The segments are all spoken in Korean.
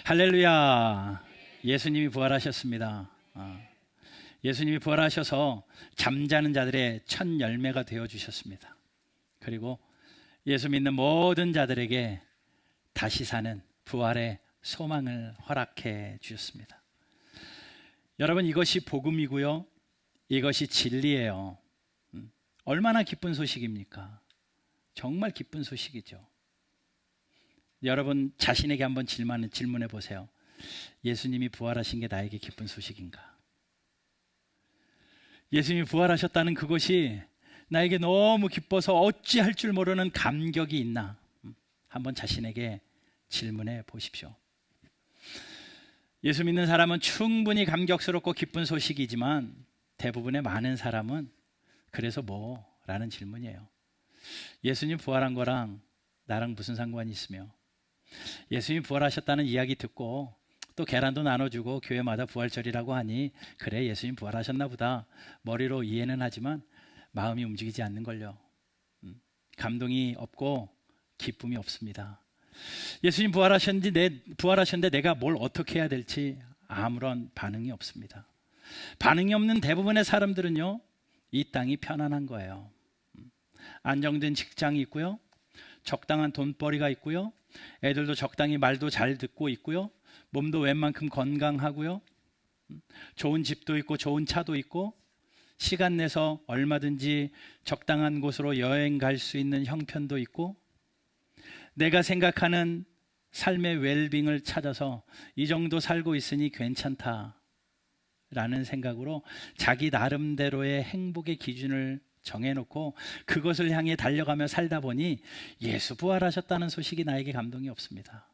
할렐루야. 예수님이 부활하셨습니다. 예수님이 부활하셔서 잠자는 자들의 첫 열매가 되어주셨습니다. 그리고 예수 믿는 모든 자들에게 다시 사는 부활의 소망을 허락해 주셨습니다. 여러분, 이것이 복음이고요, 이것이 진리예요. 얼마나 기쁜 소식입니까? 정말 기쁜 소식이죠. 여러분 자신에게 한번 질문해 보세요. 예수님이 부활하신 게 나에게 기쁜 소식인가? 예수님이 부활하셨다는 그것이 나에게 너무 기뻐서 어찌할 줄 모르는 감격이 있나? 한번 자신에게 질문해 보십시오. 예수 믿는 사람은 충분히 감격스럽고 기쁜 소식이지만 대부분의 많은 사람은 그래서 뭐? 라는 질문이에요. 예수님 부활한 거랑 나랑 무슨 상관이 있으며, 예수님이 부활하셨다는 이야기 듣고 또 계란도 나눠주고 교회마다 부활절이라고 하니 그래 예수님 부활하셨나 보다 머리로 이해는 하지만 마음이 움직이지 않는걸요. 감동이 없고 기쁨이 없습니다. 예수님 부활하셨는데 내가 뭘 어떻게 해야 될지 아무런 반응이 없습니다. 반응이 없는 대부분의 사람들은요, 이 땅이 편안한 거예요. 안정된 직장이 있고요, 적당한 돈벌이가 있고요, 애들도 적당히 말도 잘 듣고 있고요, 몸도 웬만큼 건강하고요, 좋은 집도 있고 좋은 차도 있고, 시간 내서 얼마든지 적당한 곳으로 여행 갈 수 있는 형편도 있고, 내가 생각하는 삶의 웰빙을 찾아서 이 정도 살고 있으니 괜찮다라는 생각으로 자기 나름대로의 행복의 기준을 정해놓고 그것을 향해 달려가며 살다 보니 예수 부활하셨다는 소식이 나에게 감동이 없습니다.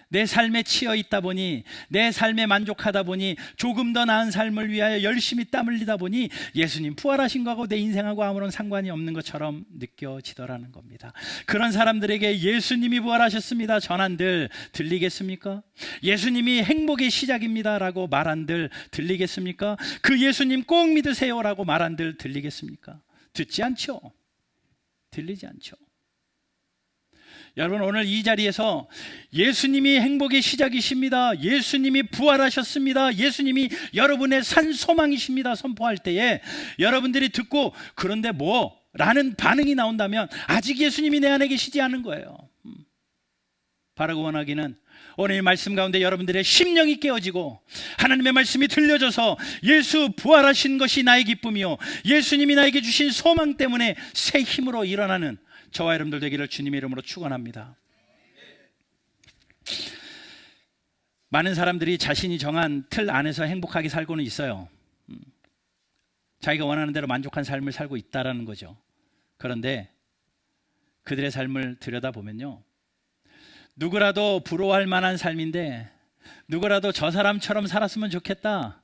내 삶에 치여 있다 보니, 내 삶에 만족하다 보니, 조금 더 나은 삶을 위하여 열심히 땀 흘리다 보니 예수님 부활하신 거하고 내 인생하고 아무런 상관이 없는 것처럼 느껴지더라는 겁니다. 그런 사람들에게 예수님이 부활하셨습니다 전한들 들리겠습니까? 예수님이 행복의 시작입니다 라고 말한들 들리겠습니까? 그 예수님 꼭 믿으세요 라고 말한들 들리겠습니까? 듣지 않죠. 들리지 않죠. 여러분, 오늘 이 자리에서 예수님이 행복의 시작이십니다, 예수님이 부활하셨습니다, 예수님이 여러분의 산 소망이십니다 선포할 때에 여러분들이 듣고 그런데 뭐? 라는 반응이 나온다면 아직 예수님이 내 안에 계시지 않은 거예요. 바라고 원하기는 오늘 이 말씀 가운데 여러분들의 심령이 깨어지고 하나님의 말씀이 들려져서 예수 부활하신 것이 나의 기쁨이요, 예수님이 나에게 주신 소망 때문에 새 힘으로 일어나는 저와 여러분들 되기를 주님의 이름으로 축원합니다. 많은 사람들이 자신이 정한 틀 안에서 행복하게 살고는 있어요. 자기가 원하는 대로 만족한 삶을 살고 있다라는 거죠. 그런데 그들의 삶을 들여다보면요, 누구라도 부러워할 만한 삶인데, 누구라도 저 사람처럼 살았으면 좋겠다,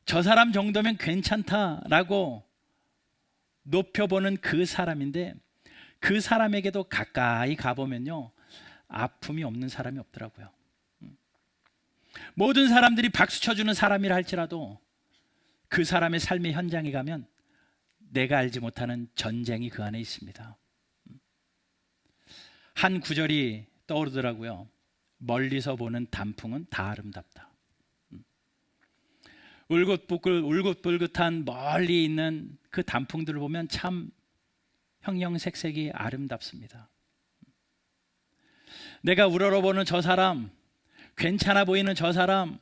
저 사람 정도면 괜찮다라고 높여보는 그 사람인데, 그 사람에게도 가까이 가보면요, 아픔이 없는 사람이 없더라고요. 모든 사람들이 박수 쳐주는 사람이라 할지라도 그 사람의 삶의 현장에 가면 내가 알지 못하는 전쟁이 그 안에 있습니다. 한 구절이 떠오르더라고요. 멀리서 보는 단풍은 다 아름답다. 울긋불긋한 멀리 있는 그 단풍들을 보면 참 형형색색이 아름답습니다. 내가 우러러보는 저 사람, 괜찮아 보이는 저 사람,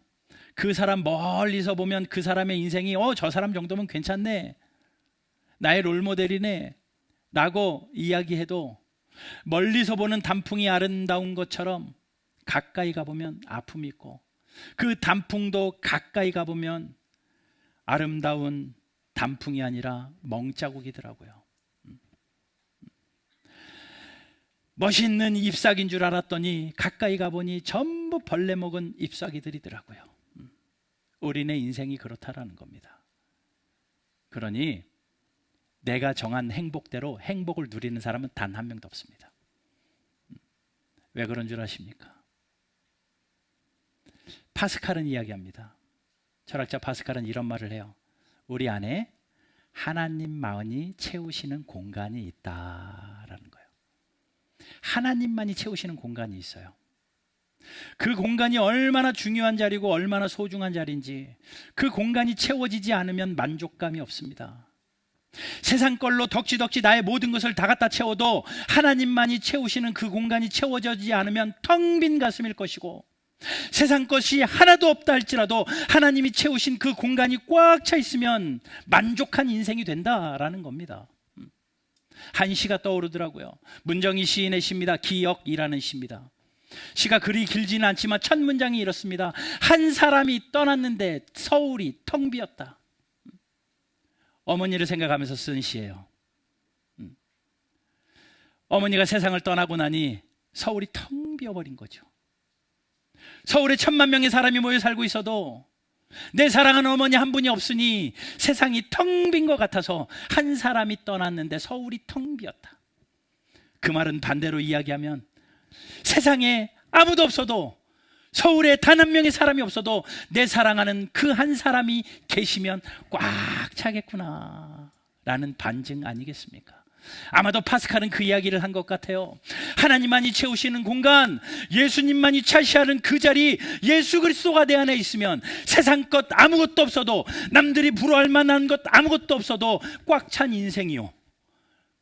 그 사람 멀리서 보면 그 사람의 인생이 저 사람 정도면 괜찮네, 나의 롤모델이네 라고 이야기해도 멀리서 보는 단풍이 아름다운 것처럼 가까이 가보면 아픔이 있고, 그 단풍도 가까이 가보면 아름다운 단풍이 아니라 멍자국이더라고요. 멋있는 잎사귀인 줄 알았더니 가까이 가보니 전부 벌레 먹은 잎사귀들이더라고요. 우리네 인생이 그렇다라는 겁니다. 그러니 내가 정한 행복대로 행복을 누리는 사람은 단 한 명도 없습니다. 왜 그런 줄 아십니까? 파스칼은 이야기합니다. 철학자 파스칼은 이런 말을 해요. 우리 안에 하나님 마음이 채우시는 공간이 있다라는 거예요. 하나님만이 채우시는 공간이 있어요. 그 공간이 얼마나 중요한 자리고 얼마나 소중한 자리인지, 그 공간이 채워지지 않으면 만족감이 없습니다. 세상 걸로 덕지덕지 나의 모든 것을 다 갖다 채워도 하나님만이 채우시는 그 공간이 채워지지 않으면 텅 빈 가슴일 것이고, 세상 것이 하나도 없다 할지라도 하나님이 채우신 그 공간이 꽉 차 있으면 만족한 인생이 된다라는 겁니다. 한 시가 떠오르더라고요. 문정희 시인의 시입니다. 기억이라는 시입니다. 시가 그리 길지는 않지만 첫 문장이 이렇습니다. 한 사람이 떠났는데 서울이 텅 비었다. 어머니를 생각하면서 쓴 시예요. 어머니가 세상을 떠나고 나니 서울이 텅 비어버린 거죠. 서울에 1,000만 명의 사람이 모여 살고 있어도 내 사랑하는 어머니 한 분이 없으니 세상이 텅 빈 것 같아서 한 사람이 떠났는데 서울이 텅 비었다. 그 말은 반대로 이야기하면 세상에 아무도 없어도, 서울에 단 한 명의 사람이 없어도 내 사랑하는 그 한 사람이 계시면 꽉 차겠구나 라는 반증 아니겠습니까? 아마도 파스칼은 그 이야기를 한 것 같아요. 하나님만이 채우시는 공간, 예수님만이 차지하는 그 자리, 예수 그리스도가 내 안에 있으면 세상 것 아무것도 없어도, 남들이 부러워할 만한 것 아무것도 없어도 꽉 찬 인생이요.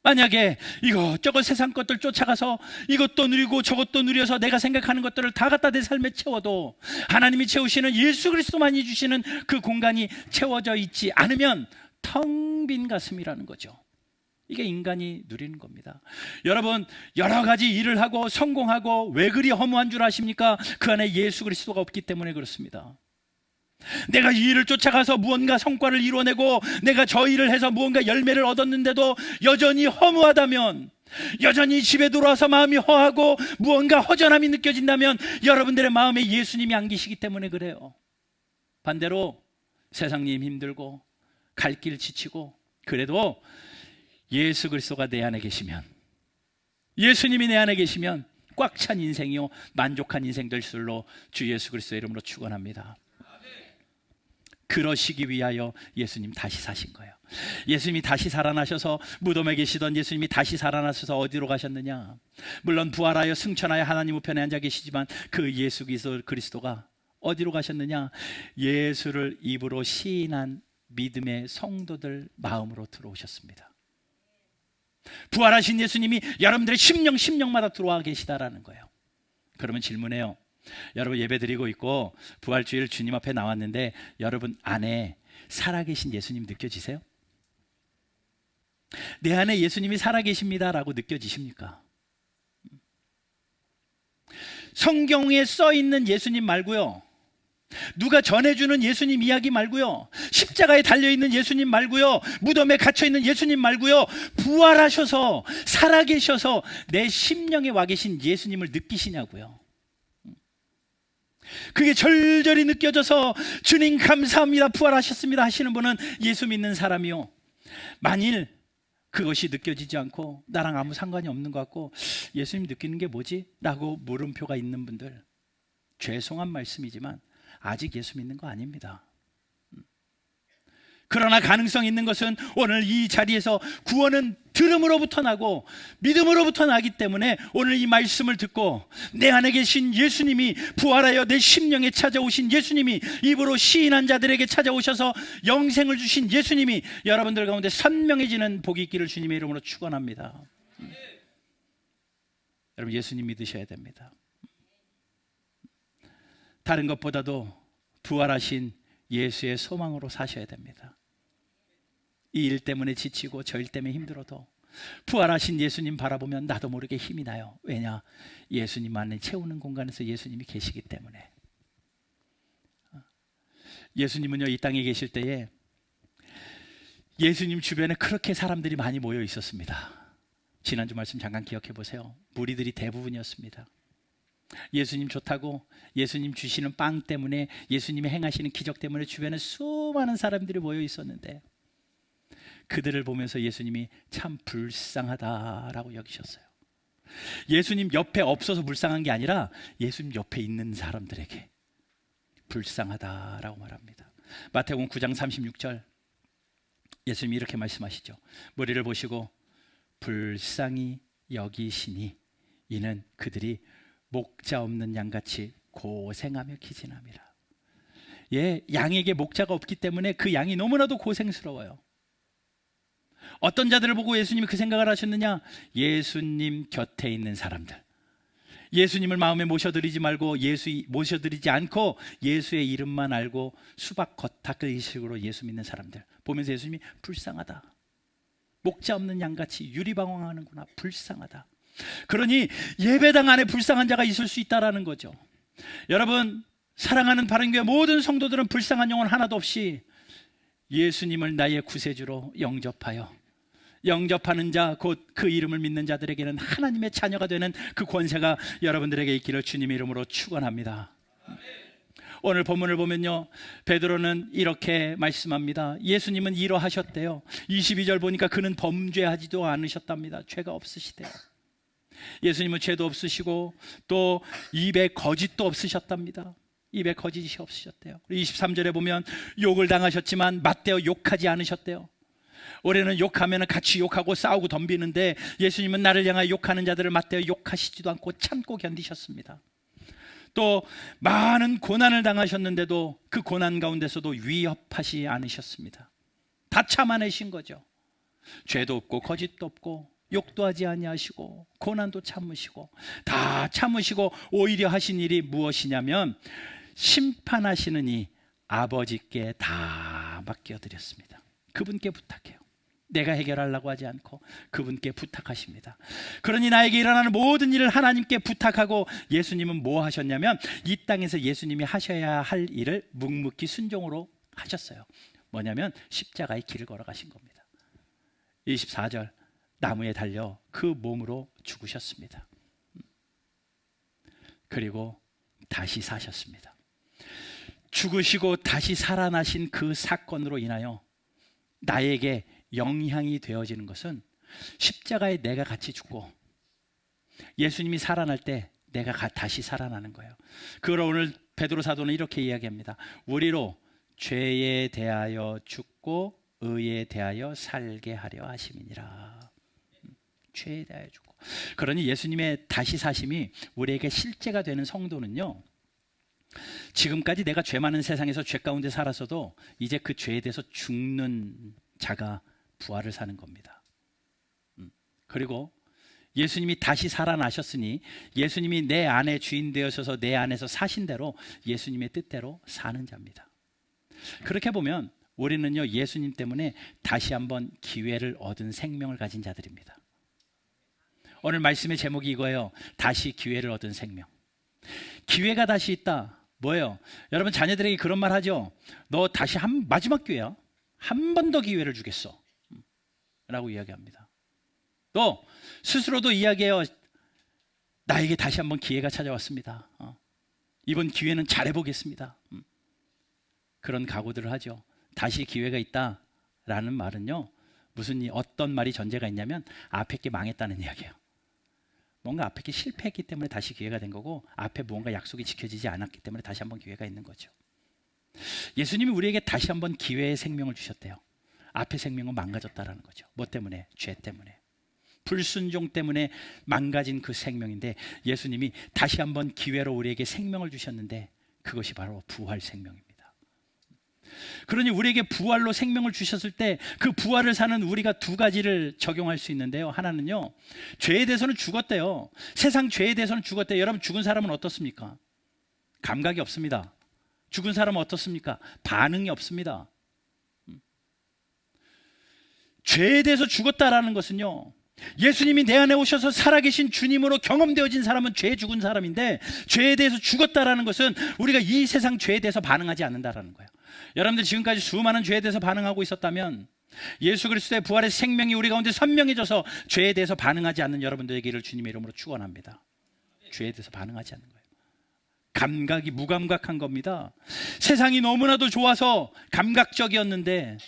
만약에 이것저것 세상 것들 쫓아가서 이것도 누리고 저것도 누려서 내가 생각하는 것들을 다 갖다 내 삶에 채워도 하나님이 채우시는 예수 그리스도만이 주시는 그 공간이 채워져 있지 않으면 텅 빈 가슴이라는 거죠. 이게 인간이 누리는 겁니다. 여러분, 여러 가지 일을 하고 성공하고 왜 그리 허무한 줄 아십니까? 그 안에 예수 그리스도가 없기 때문에 그렇습니다. 내가 이 일을 쫓아가서 무언가 성과를 이뤄내고 내가 저 일을 해서 무언가 열매를 얻었는데도 여전히 허무하다면, 여전히 집에 들어와서 마음이 허하고 무언가 허전함이 느껴진다면 여러분들의 마음에 예수님이 안 계시기 때문에 그래요. 반대로 세상님 힘들고 갈 길 지치고 그래도 예수 그리스도가 내 안에 계시면, 예수님이 내 안에 계시면 꽉 찬 인생이요 만족한 인생 될 줄로 주 예수 그리스도의 이름으로 축원합니다. 그러시기 위하여 예수님 다시 사신 거예요. 예수님이 다시 살아나셔서, 무덤에 계시던 예수님이 다시 살아나셔서 어디로 가셨느냐? 물론 부활하여 승천하여 하나님 우편에 앉아 계시지만 그 예수 그리스도가 어디로 가셨느냐? 예수를 입으로 시인한 믿음의 성도들 마음으로 들어오셨습니다. 부활하신 예수님이 여러분들의 심령마다 들어와 계시다라는 거예요. 그러면 질문해요. 여러분 예배드리고 있고 부활주일 주님 앞에 나왔는데 여러분 안에 살아계신 예수님 느껴지세요? 내 안에 예수님이 살아계십니다라고 느껴지십니까? 성경에 써있는 예수님 말고요, 누가 전해주는 예수님 이야기 말고요, 십자가에 달려있는 예수님 말고요, 무덤에 갇혀있는 예수님 말고요, 부활하셔서 살아계셔서 내 심령에 와 계신 예수님을 느끼시냐고요. 그게 절절히 느껴져서 주님 감사합니다, 부활하셨습니다 하시는 분은 예수 믿는 사람이요. 만일 그것이 느껴지지 않고 나랑 아무 상관이 없는 것 같고 예수님 느끼는 게 뭐지? 라고 물음표가 있는 분들, 죄송한 말씀이지만 아직 예수 믿는 거 아닙니다. 그러나 가능성 있는 것은 오늘 이 자리에서 구원은 들음으로부터 나고 믿음으로부터 나기 때문에 오늘 이 말씀을 듣고 내 안에 계신 예수님이, 부활하여 내 심령에 찾아오신 예수님이, 입으로 시인한 자들에게 찾아오셔서 영생을 주신 예수님이 여러분들 가운데 선명해지는 복이 있기를 주님의 이름으로 축원합니다. 여러분 예수님 믿으셔야 됩니다. 다른 것보다도 부활하신 예수의 소망으로 사셔야 됩니다. 이 일 때문에 지치고 저 일 때문에 힘들어도 부활하신 예수님 바라보면 나도 모르게 힘이 나요. 왜냐? 예수님 안에 채우는 공간에서 예수님이 계시기 때문에. 예수님은요, 이 땅에 계실 때에 예수님 주변에 그렇게 사람들이 많이 모여 있었습니다. 지난주 말씀 잠깐 기억해 보세요. 무리들이 대부분이었습니다. 예수님 좋다고, 예수님 주시는 빵 때문에, 예수님이 행하시는 기적 때문에 주변에 수많은 사람들이 모여 있었는데 그들을 보면서 예수님이 참 불쌍하다라고 여기셨어요. 예수님 옆에 없어서 불쌍한 게 아니라 예수님 옆에 있는 사람들에게 불쌍하다라고 말합니다. 마태복음 9장 36절 예수님이 이렇게 말씀하시죠. 무리를 보시고 불쌍히 여기시니 이는 그들이 목자 없는 양같이 고생하며 기진함이라. 예, 양에게 목자가 없기 때문에 그 양이 너무나도 고생스러워요. 어떤 자들을 보고 예수님이 그 생각을 하셨느냐? 예수님 곁에 있는 사람들, 예수님을 마음에 모셔드리지 말고 모셔드리지 않고 예수의 이름만 알고 수박 겉핥기 의식으로 예수 믿는 사람들 보면서 예수님이 불쌍하다, 목자 없는 양같이 유리방황하는구나, 불쌍하다. 그러니 예배당 안에 불쌍한 자가 있을 수 있다라는 거죠. 여러분, 사랑하는 바른교회 모든 성도들은 불쌍한 영혼 하나도 없이 예수님을 나의 구세주로 영접하는 자, 곧 그 이름을 믿는 자들에게는 하나님의 자녀가 되는 그 권세가 여러분들에게 있기를 주님의 이름으로 축원합니다. 오늘 본문을 보면요, 베드로는 이렇게 말씀합니다. 예수님은 이러하셨대요. 22절 보니까 그는 범죄하지도 않으셨답니다. 죄가 없으시대요. 예수님은 죄도 없으시고 또 입에 거짓도 없으셨답니다. 입에 거짓이 없으셨대요. 23절에 보면 욕을 당하셨지만 맞대어 욕하지 않으셨대요. 올해는 욕하면 같이 욕하고 싸우고 덤비는데 예수님은 나를 향하여 욕하는 자들을 맞대어 욕하시지도 않고 참고 견디셨습니다. 또 많은 고난을 당하셨는데도 그 고난 가운데서도 위협하지 않으셨습니다. 다 참아내신 거죠. 죄도 없고 거짓도 없고 욕도 하지 아니하시고 고난도 참으시고 다 참으시고 오히려 하신 일이 무엇이냐면 심판하시는 이 아버지께 다 맡겨드렸습니다. 그분께 부탁해요. 내가 해결하려고 하지 않고 그분께 부탁하십니다. 그러니 나에게 일어나는 모든 일을 하나님께 부탁하고, 예수님은 뭐 하셨냐면 이 땅에서 예수님이 하셔야 할 일을 묵묵히 순종으로 하셨어요. 뭐냐면 십자가의 길을 걸어가신 겁니다. 24절, 나무에 달려 그 몸으로 죽으셨습니다. 그리고 다시 사셨습니다. 죽으시고 다시 살아나신 그 사건으로 인하여 나에게 영향이 되어지는 것은 십자가에 내가 같이 죽고 예수님이 살아날 때 내가 다시 살아나는 거예요. 그걸 오늘 베드로 사도는 이렇게 이야기합니다. 우리로 죄에 대하여 죽고 의에 대하여 살게 하려 하심이니라. 죄에 대하여 죽고. 그러니 예수님의 다시 사심이 우리에게 실제가 되는 성도는요, 지금까지 내가 죄 많은 세상에서 죄 가운데 살았어도 이제 그 죄에 대해서 죽는 자가 부활을 사는 겁니다. 그리고 예수님이 다시 살아나셨으니 예수님이 내 안에 주인 되어셔서 내 안에서 사신 대로 예수님의 뜻대로 사는 자입니다. 그렇게 보면 우리는요, 예수님 때문에 다시 한번 기회를 얻은 생명을 가진 자들입니다. 오늘 말씀의 제목이 이거예요. 다시 기회를 얻은 생명. 기회가 다시 있다. 뭐예요? 여러분, 자녀들에게 그런 말 하죠. 너 다시 마지막 기회야. 한 번 더 기회를 주겠어 라고 이야기합니다. 또 스스로도 이야기해요. 나에게 다시 한번 기회가 찾아왔습니다. 이번 기회는 잘해보겠습니다. 그런 각오들을 하죠. 다시 기회가 있다라는 말은요, 어떤 말이 전제가 있냐면 앞에 게 망했다는 이야기예요. 뭔가 앞에 게 실패했기 때문에 다시 기회가 된 거고, 앞에 무언가 약속이 지켜지지 않았기 때문에 다시 한번 기회가 있는 거죠. 예수님이 우리에게 다시 한번 기회의 생명을 주셨대요. 앞의 생명은 망가졌다라는 거죠. 뭐 때문에? 죄 때문에. 불순종 때문에 망가진 그 생명인데 예수님이 다시 한번 기회로 우리에게 생명을 주셨는데 그것이 바로 부활 생명입니다. 그러니 우리에게 부활로 생명을 주셨을 때 그 부활을 사는 우리가 두 가지를 적용할 수 있는데요. 하나는요, 죄에 대해서는 죽었대요. 세상 죄에 대해서는 죽었대요. 여러분, 죽은 사람은 어떻습니까? 감각이 없습니다. 죽은 사람은 어떻습니까? 반응이 없습니다. 죄에 대해서 죽었다라는 것은요, 예수님이 내 안에 오셔서 살아계신 주님으로 경험되어진 사람은 죄에 죽은 사람인데, 죄에 대해서 죽었다라는 것은 우리가 이 세상 죄에 대해서 반응하지 않는다라는 거예요. 여러분들 지금까지 수많은 죄에 대해서 반응하고 있었다면 예수 그리스도의 부활의 생명이 우리 가운데 선명해져서 죄에 대해서 반응하지 않는 여러분들에게를 주님의 이름으로 축원합니다. 죄에 대해서 반응하지 않는 거예요. 감각이 무감각한 겁니다. 세상이 너무나도 좋아서 감각적이었는데,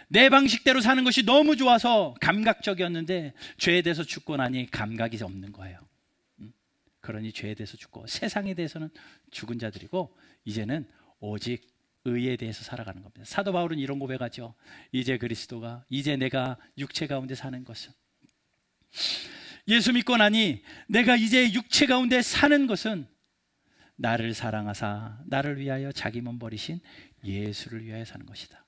내 방식대로 사는 것이 너무 좋아서 감각적이었는데 죄에 대해서 죽고 나니 감각이 없는 거예요. 그러니 죄에 대해서 죽고 세상에 대해서는 죽은 자들이고 이제는 오직 의에 대해서 살아가는 겁니다. 사도 바울은 이런 고백하죠. 이제 그리스도가, 이제 내가 육체 가운데 사는 것은 예수 믿고 나니 내가 이제 육체 가운데 사는 것은 나를 사랑하사 나를 위하여 자기 몸 버리신 예수를 위하여 사는 것이다.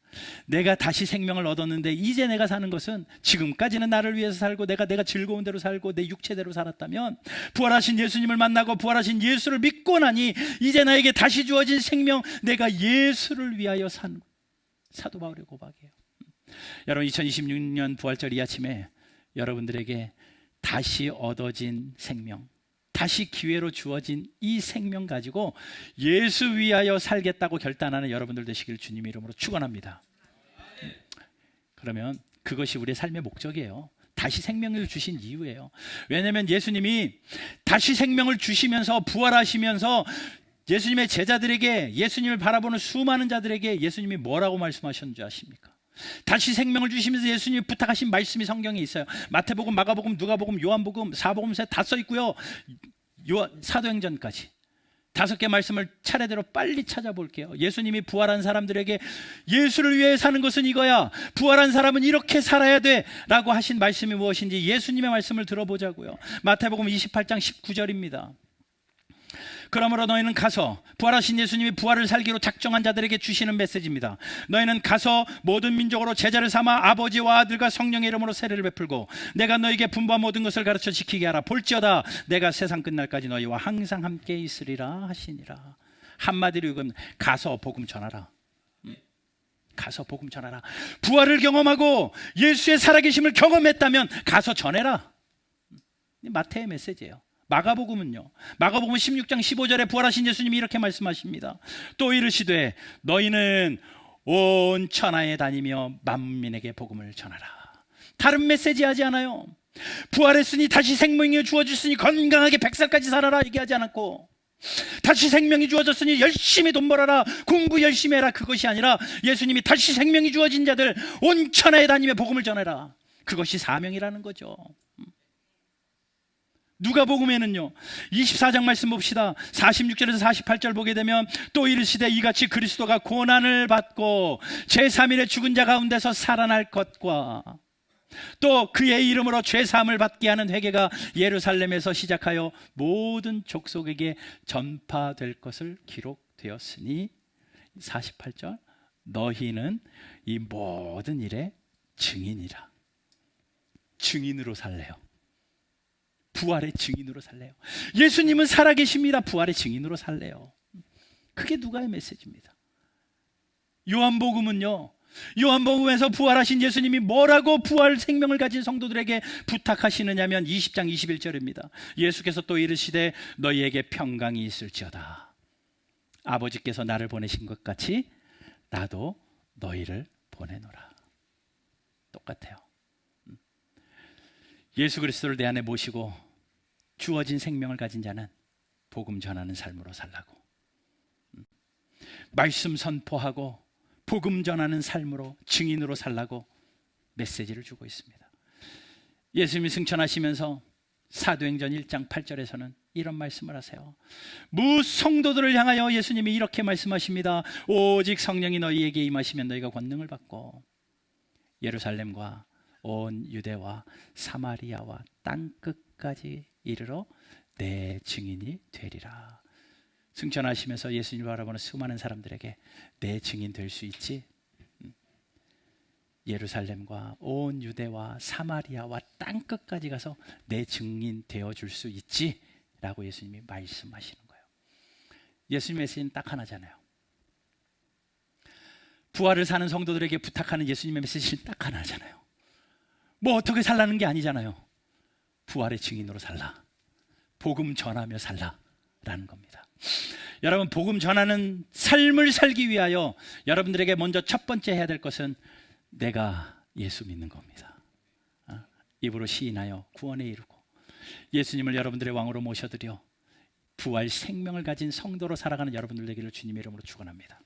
내가 다시 생명을 얻었는데 이제 내가 사는 것은, 지금까지는 나를 위해서 살고 내가 즐거운 대로 살고 내 육체대로 살았다면, 부활하신 예수님을 만나고 부활하신 예수를 믿고 나니 이제 나에게 다시 주어진 생명, 내가 예수를 위하여 산 사도 바울의 고백이에요. 여러분, 2026년 부활절 이 아침에 여러분들에게 다시 얻어진 생명, 다시 기회로 주어진 이 생명 가지고 예수 위하여 살겠다고 결단하는 여러분들 되시길 주님의 이름으로 축원합니다. 그러면 그것이 우리의 삶의 목적이에요. 다시 생명을 주신 이유예요. 왜냐하면 예수님이 다시 생명을 주시면서 부활하시면서 예수님의 제자들에게, 예수님을 바라보는 수많은 자들에게 예수님이 뭐라고 말씀하셨는지 아십니까? 다시 생명을 주시면서 예수님이 부탁하신 말씀이 성경에 있어요. 마태복음, 마가복음, 누가복음, 요한복음, 사복음서에 다 써 있고요. 사도행전까지 5개 말씀을 차례대로 빨리 찾아볼게요. 예수님이 부활한 사람들에게 예수를 위해 사는 것은 이거야, 부활한 사람은 이렇게 살아야 돼 라고 하신 말씀이 무엇인지 예수님의 말씀을 들어보자고요. 마태복음 28장 19절입니다. 그러므로 너희는 가서, 부활하신 예수님이 부활을 살기로 작정한 자들에게 주시는 메시지입니다. 너희는 가서 모든 민족으로 제자를 삼아 아버지와 아들과 성령의 이름으로 세례를 베풀고 내가 너희에게 분부한 모든 것을 가르쳐 지키게 하라. 볼지어다 내가 세상 끝날까지 너희와 항상 함께 있으리라 하시니라. 한마디로 이건 가서 복음 전하라. 가서 복음 전하라. 부활을 경험하고 예수의 살아계심을 경험했다면 가서 전해라. 마태의 메시지예요. 마가복음은요, 마가복음 16장 15절에 부활하신 예수님이 이렇게 말씀하십니다. 또 이르시되 너희는 온 천하에 다니며 만민에게 복음을 전하라. 다른 메시지 하지 않아요. 부활했으니 다시 생명이 주어졌으니 건강하게 100살까지 살아라 얘기하지 않았고, 다시 생명이 주어졌으니 열심히 돈 벌어라, 공부 열심히 해라, 그것이 아니라 예수님이 다시 생명이 주어진 자들 온 천하에 다니며 복음을 전해라. 그것이 사명이라는 거죠. 누가복음에는요 24장 말씀 봅시다. 46절에서 48절 보게 되면 또 이르시되 이같이 그리스도가 고난을 받고 제3일에 죽은 자 가운데서 살아날 것과 또 그의 이름으로 죄사함을 받게 하는 회개가 예루살렘에서 시작하여 모든 족속에게 전파될 것을 기록되었으니, 48절, 너희는 이 모든 일의 증인이라. 증인으로 살래요. 부활의 증인으로 살래요. 예수님은 살아계십니다. 부활의 증인으로 살래요. 그게 누가의 메시지입니다. 요한복음은요, 요한복음에서 부활하신 예수님이 뭐라고 부활 생명을 가진 성도들에게 부탁하시느냐면 20장 21절입니다. 예수께서 또 이르시되 너희에게 평강이 있을지어다. 아버지께서 나를 보내신 것 같이 나도 너희를 보내노라. 똑같아요. 예수 그리스도를 내 안에 모시고 주어진 생명을 가진 자는 복음 전하는 삶으로 살라고, 말씀 선포하고 복음 전하는 삶으로, 증인으로 살라고 메시지를 주고 있습니다. 예수님이 승천하시면서 사도행전 1장 8절에서는 이런 말씀을 하세요. 무성도들을 향하여 예수님이 이렇게 말씀하십니다. 오직 성령이 너희에게 임하시면 너희가 권능을 받고 예루살렘과 온 유대와 사마리아와 땅 끝까지 이르러 내 증인이 되리라. 승천하시면서 예수님을 바라보는 수많은 사람들에게 내 증인 될 수 있지? 예루살렘과 온 유대와 사마리아와 땅 끝까지 가서 내 증인 되어줄 수 있지? 라고 예수님이 말씀하시는 거예요. 예수님의 메시지는 딱 하나잖아요. 부활을 사는 성도들에게 부탁하는 예수님의 메시지는 딱 하나잖아요. 뭐 어떻게 살라는 게 아니잖아요. 부활의 증인으로 살라, 복음 전하며 살라라는 겁니다. 여러분, 복음 전하는 삶을 살기 위하여 여러분들에게 먼저 첫 번째 해야 될 것은 내가 예수 믿는 겁니다. 입으로 시인하여 구원에 이르고 예수님을 여러분들의 왕으로 모셔드려 부활 생명을 가진 성도로 살아가는 여러분들 되기를 주님의 이름으로 축원합니다.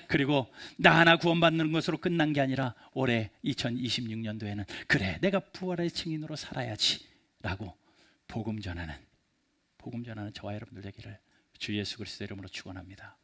그리고 나 하나 구원받는 것으로 끝난 게 아니라 올해 2026년도에는 그래, 내가 부활의 증인으로 살아야지 라고 복음 전하는 저와 여러분들 되기를 주 예수 그리스도 이름으로 축원합니다.